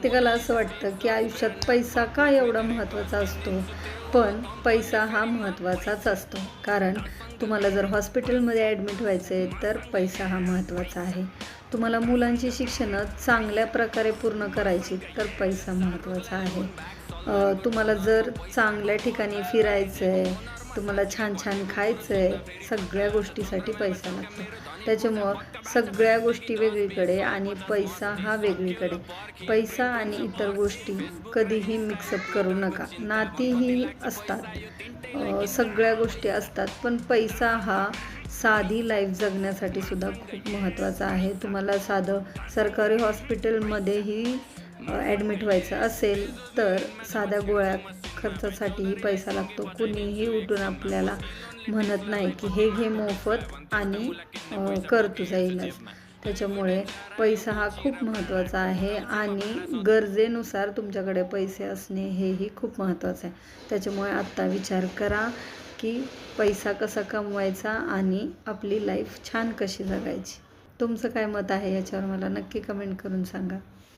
प्रत्येकाला असं वाटतं की आयुष्यात पैसा का एवढा महत्त्वाचा असतो. पण पैसा हा महत्त्वाचाच असतो. कारण तुम्हाला जर हॉस्पिटलमध्ये ॲडमिट व्हायचं आहे तर पैसा हा महत्त्वाचा आहे. तुम्हाला मुलांची शिक्षणं चांगल्या प्रकारे पूर्ण करायची तर पैसा महत्त्वाचा आहे. तुम्हाला जर चांगल्या ठिकाणी फिरायचं आहे, तुम्हाला छान छान खायचं आहे, सगळ्या गोष्टीसाठी पैसा लागतो. त्याच्यामुळं सगळ्या गोष्टी वेगळीकडे आणि पैसा हा वेगळीकडे. पैसा आणि इतर गोष्टी कधीही मिक्सअप करू नका. नातीही असतात, सगळ्या गोष्टी असतात, पण पैसा हा साधी लाईफ जगण्यासाठी सुद्धा खूप महत्त्वाचा आहे. तुम्हाला साधं सरकारी हॉस्पिटलमध्येही ॲडमिट व्हायचं असेल तर साध्या गोळ्या खर्चासाठीही पैसा लागतो. कुणीही उठून आपल्याला म्हणत नाही की हे घे मोफत आणि कर तुझा इलाज. त्याच्यामुळे पैसा हा खूप महत्त्वाचा आहे आणि गरजेनुसार तुमच्याकडे पैसे असणे हेही खूप महत्त्वाचं आहे. त्याच्यामुळे आत्ता विचार करा की पैसा कसा कमवायचा आणि आपली लाईफ छान कशी जगायची. तुमचं काय मत आहे याच्यावर मला नक्की कमेंट करून सांगा.